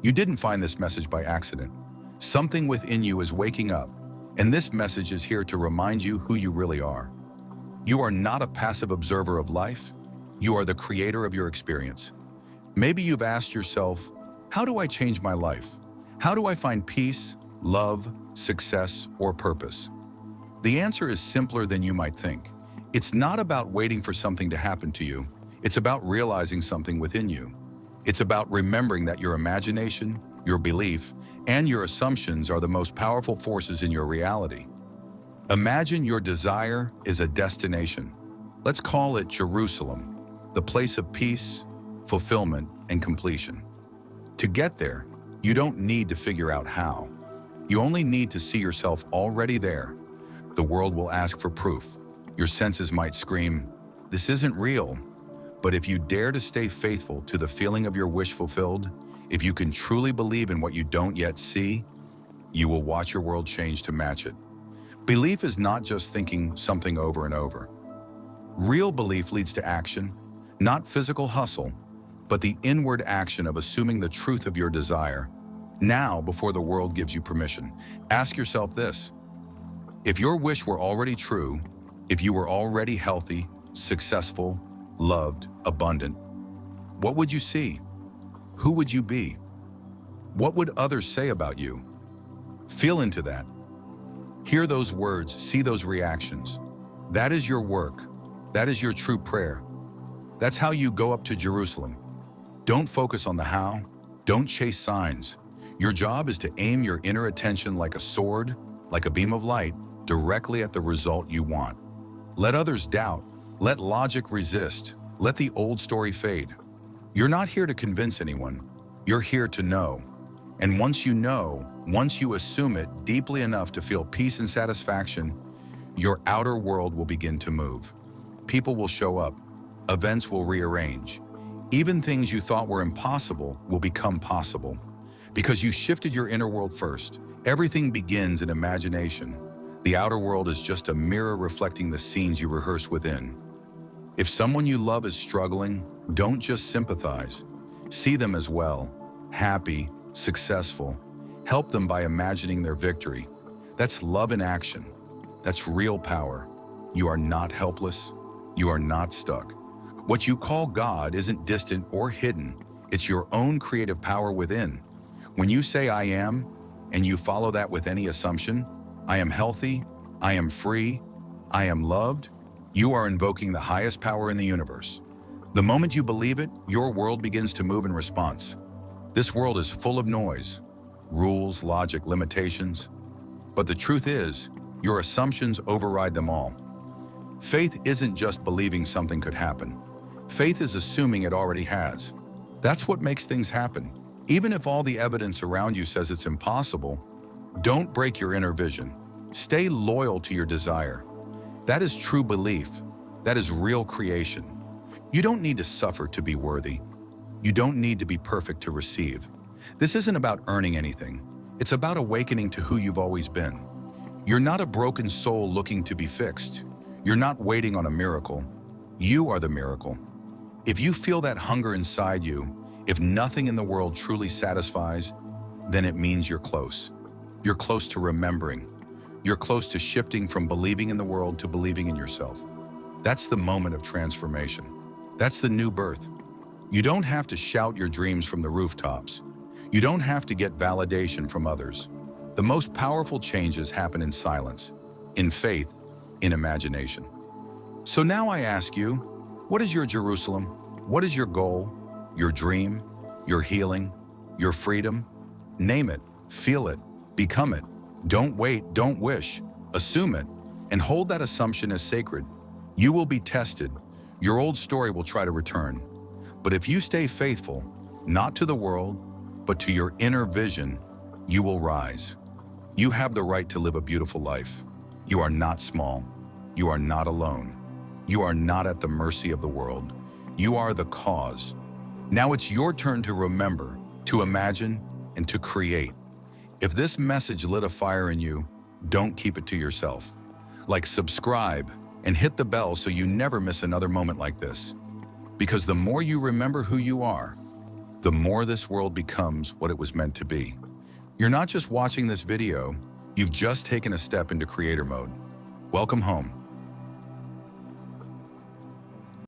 You didn't find this message by accident. Something within you is waking up, and this message is here to remind you who you really are. You are not a passive observer of life. You are the creator of your experience. Maybe you've asked yourself, how do I change my life? How do I find peace, love, success, or purpose? The answer is simpler than you might think. It's not about waiting for something to happen to you. It's about realizing something within you. It's about remembering that your imagination, your belief, and your assumptions are the most powerful forces in your reality. Imagine your desire is a destination. Let's call it Jerusalem, the place of peace, fulfillment, and completion. To get there, you don't need to figure out how. You only need to see yourself already there. The world will ask for proof. Your senses might scream, "This isn't real." But if you dare to stay faithful to the feeling of your wish fulfilled, if you can truly believe in what you don't yet see, you will watch your world change to match it. Belief is not just thinking something over and over. Real belief leads to action, not physical hustle, but the inward action of assuming the truth of your desire. Now, before the world gives you permission, ask yourself this. If your wish were already true, if you were already healthy, successful, loved, abundant, what would you see? Who would you be? What would others say about you? Feel into that. Hear those words, see those reactions. That is your work. That is your true prayer. That's how you go up to Jerusalem. Don't focus on the how. Don't chase signs. Your job is to aim your inner attention like a sword, like a beam of light, directly at the result you want. Let others doubt. Let logic resist. Let the old story fade. You're not here to convince anyone. You're here to know. And once you know, once you assume it deeply enough to feel peace and satisfaction, your outer world will begin to move. People will show up. Events will rearrange. Even things you thought were impossible will become possible. Because you shifted your inner world first. Everything begins in imagination. The outer world is just a mirror reflecting the scenes you rehearse within. If someone you love is struggling, don't just sympathize. See them as well, happy, successful. Help them by imagining their victory. That's love in action. That's real power. You are not helpless. You are not stuck. What you call God isn't distant or hidden. It's your own creative power within. When you say I am, and you follow that with any assumption, I am healthy, I am free, I am loved, you are invoking the highest power in the universe. The moment you believe it, your world begins to move in response. This world is full of noise, rules, logic, limitations. But the truth is, your assumptions override them all. Faith isn't just believing something could happen. Faith is assuming it already has. That's what makes things happen. Even if all the evidence around you says it's impossible, don't break your inner vision. Stay loyal to your desire. That is true belief. That is real creation. You don't need to suffer to be worthy. You don't need to be perfect to receive. This isn't about earning anything. It's about awakening to who you've always been. You're not a broken soul looking to be fixed. You're not waiting on a miracle. You are the miracle. If you feel that hunger inside you, if nothing in the world truly satisfies, then it means you're close. You're close to remembering. You're close to shifting from believing in the world to believing in yourself. That's the moment of transformation. That's the new birth. You don't have to shout your dreams from the rooftops. You don't have to get validation from others. The most powerful changes happen in silence, in faith, in imagination. So now I ask you, what is your Jerusalem? What is your goal, your dream, your healing, your freedom? Name it, feel it, become it. Don't wait, don't wish, assume it, and hold that assumption as sacred. You will be tested. Your old story will try to return. But if you stay faithful, not to the world, but to your inner vision, you will rise. You have the right to live a beautiful life. You are not small. You are not alone. You are not at the mercy of the world. You are the cause. Now it's your turn to remember, to imagine, and to create. If this message lit a fire in you, don't keep it to yourself. Like, subscribe and hit the bell so you never miss another moment like this. Because the more you remember who you are, the more this world becomes what it was meant to be. You're not just watching this video, you've just taken a step into creator mode. Welcome home.